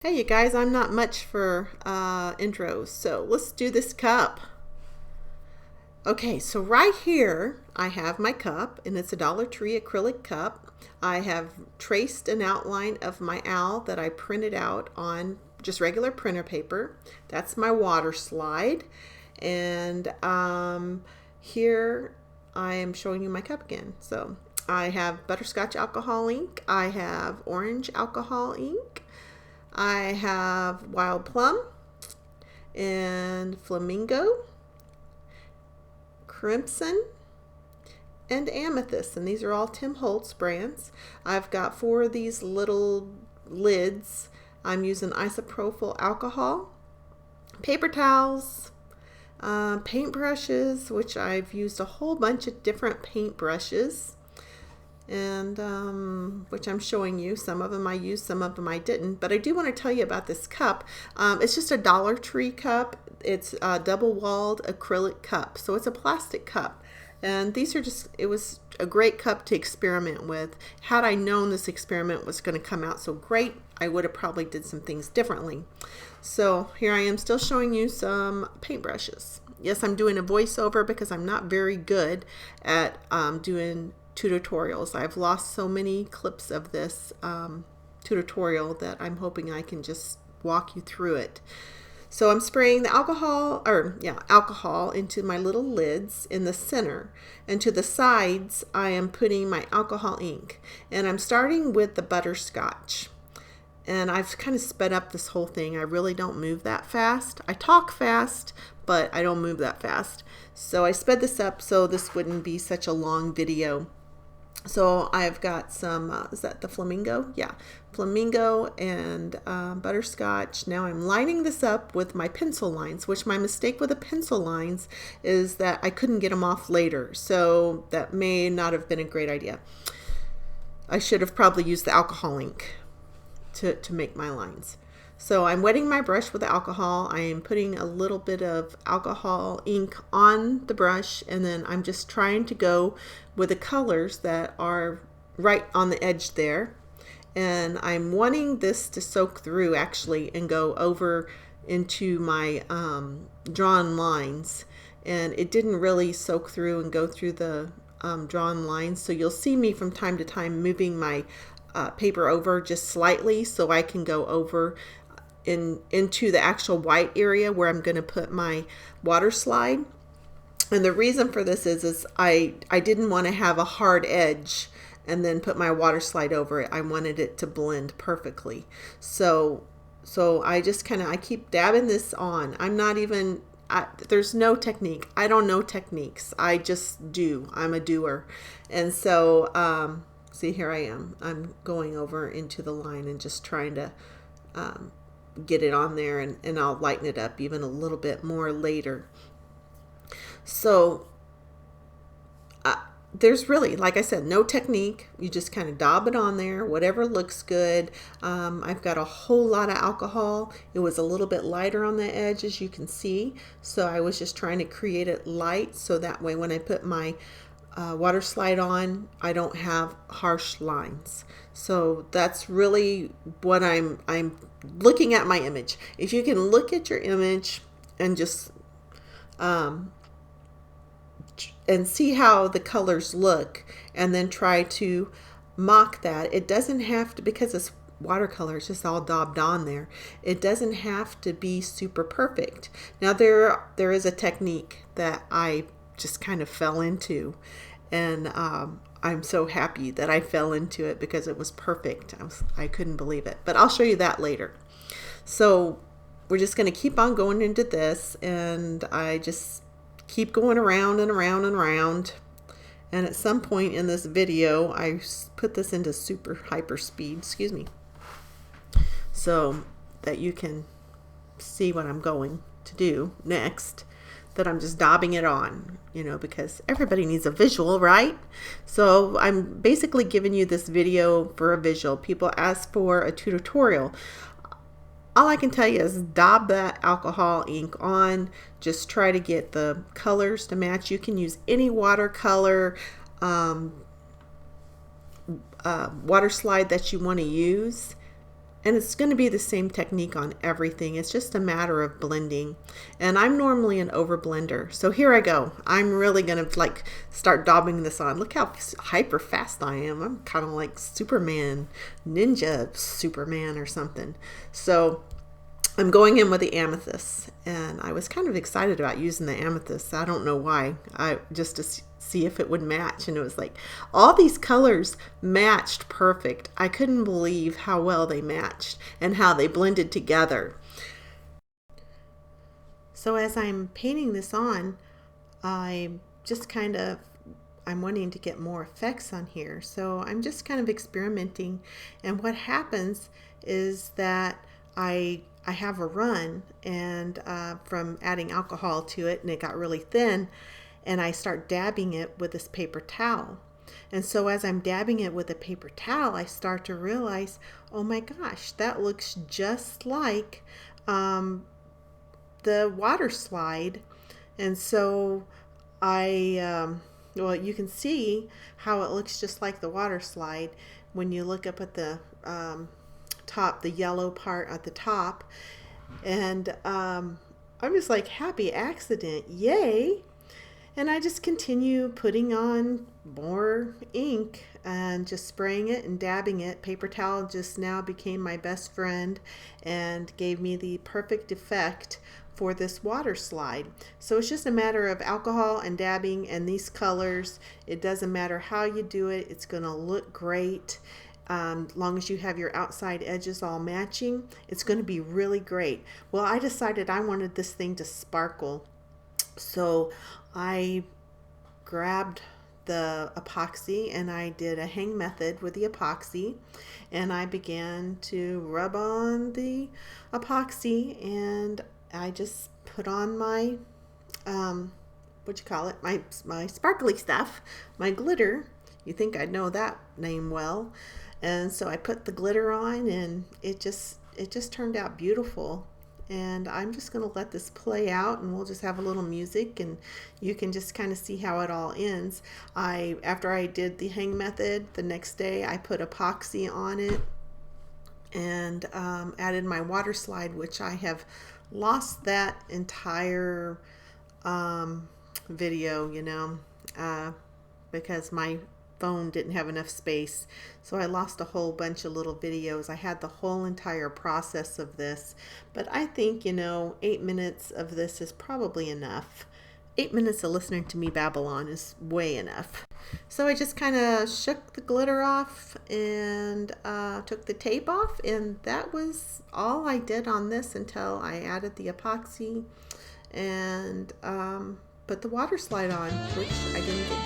Hey you guys, I'm not much for intros, so let's do this cup. Okay, so right here I have my cup, and it's a Dollar Tree acrylic cup. I have traced an outline of my owl that I printed out on just regular printer paper. That's my water slide, and here I am showing you my cup again. So I have butterscotch alcohol ink, I have orange alcohol ink, I have wild plum and flamingo, crimson, and amethyst, and these are all Tim Holtz brands. I've got 4 of these little lids. I'm using isopropyl alcohol, paper towels, paint brushes, which I've used a whole bunch of different paint brushes, and which I'm showing you. Some of them I used, some of them I didn't, but I do want to tell you about this cup. It's just a Dollar Tree cup. It's a double-walled acrylic cup, so it's a plastic cup, and these are just, it was a great cup to experiment with. Had I known this experiment was going to come out so great, I would have probably did some things differently. So here I am still showing you some paint brushes. Yes, I'm doing a voiceover because I'm not very good at doing tutorials. I've lost so many clips of this tutorial that I'm hoping I can just walk you through it. So I'm spraying the alcohol into my little lids in the center, and to the sides I am putting my alcohol ink, and I'm starting with the butterscotch. And I've kind of sped up this whole thing. I really don't move that fast. I talk fast, but I don't move that fast. So I sped this up so this wouldn't be such a long video. So I've got some, is that the flamingo? Yeah, flamingo and butterscotch. Now I'm lining this up with my pencil lines, which my mistake with the pencil lines is that I couldn't get them off later. So that may not have been a great idea. I should have probably used the alcohol ink to make my lines. So I'm wetting my brush with the alcohol. I am putting a little bit of alcohol ink on the brush, and then I'm just trying to go with the colors that are right on the edge there. And I'm wanting this to soak through actually and go over into my drawn lines. And it didn't really soak through and go through the drawn lines. So you'll see me from time to time moving my paper over just slightly so I can go over into the actual white area where I'm going to put my water slide. And the reason for this is I didn't want to have a hard edge and then put my water slide over it. I wanted it to blend perfectly. So I just I keep dabbing this on. I'm not even, there's no technique. I don't know techniques. I just do. I'm a doer. And so see, here I am. I'm going over into the line and just trying to get it on there, and I'll lighten it up even a little bit more later. So there's really, like I said, no technique. You just kind of daub it on there, whatever looks good. I've got a whole lot of alcohol. It was a little bit lighter on the edge, as you can see. So I was just trying to create it light so that way when I put my water slide on, I don't have harsh lines. So that's really what I'm looking at my image. If you can look at your image and just and see how the colors look, and then try to mock that. It doesn't have to, because it's watercolor, it's just all daubed on there. It doesn't have to be super perfect. Now there is a technique that I just kind of fell into, and I'm so happy that I fell into it because it was perfect. I couldn't believe it, but I'll show you that later. So we're just going to keep on going into this, and I just keep going around and around and around. And at some point in this video, I put this into super hyper speed, excuse me, so that you can see what I'm going to do next. That I'm just daubing it on, because everybody needs a visual, right? So I'm basically giving you this video for a visual. People ask for a tutorial. All I can tell you is daub that alcohol ink on. Just try to get the colors to match. You can use any watercolor water slide that you want to use. And it's going to be the same technique on everything. It's just a matter of blending. And I'm normally an over blender. So here I go. I'm really going to like start daubing this on. Look how hyper fast I am. I'm kind of like Superman, Ninja Superman or something. So I'm going in with the amethyst, and I was kind of excited about using the amethyst. I don't know why. I just to see if it would match, and it was like all these colors matched perfect. I couldn't believe how well they matched and how they blended together. So as I'm painting this on, I'm wanting to get more effects on here. So I'm just kind of experimenting, and what happens is that I have a run, and from adding alcohol to it, and it got really thin, and I start dabbing it with this paper towel. And so as I'm dabbing it with a paper towel, I start to realize, oh my gosh, that looks just like the water slide. And so well, you can see how it looks just like the water slide when you look up at the top, the yellow part at the top. And I'm just like, happy accident, yay. And I just continue putting on more ink and just spraying it and dabbing it. Paper towel just now became my best friend and gave me the perfect effect for this water slide. So it's just a matter of alcohol and dabbing and these colors. It doesn't matter how you do it, it's going to look great. Long as you have your outside edges all matching, it's going to be really great. Well, I decided I wanted this thing to sparkle, so I grabbed the epoxy and I did a hang method with the epoxy, and I began to rub on the epoxy, and I just put on my my sparkly stuff, my glitter. You think I'd know that name well. And so I put the glitter on, and it just turned out beautiful. And I'm just going to let this play out, and we'll just have a little music, and you can just kind of see how it all ends. After I did the hang method, the next day I put epoxy on it and added my water slide, which I have lost that entire video, because my phone didn't have enough space, so I lost a whole bunch of little videos. I had the whole entire process of this, but I think 8 minutes of this is probably enough. 8 minutes of listening to me babble on is way enough. So I just kind of shook the glitter off and took the tape off, and that was all I did on this until I added the epoxy and put the water slide on, which I didn't get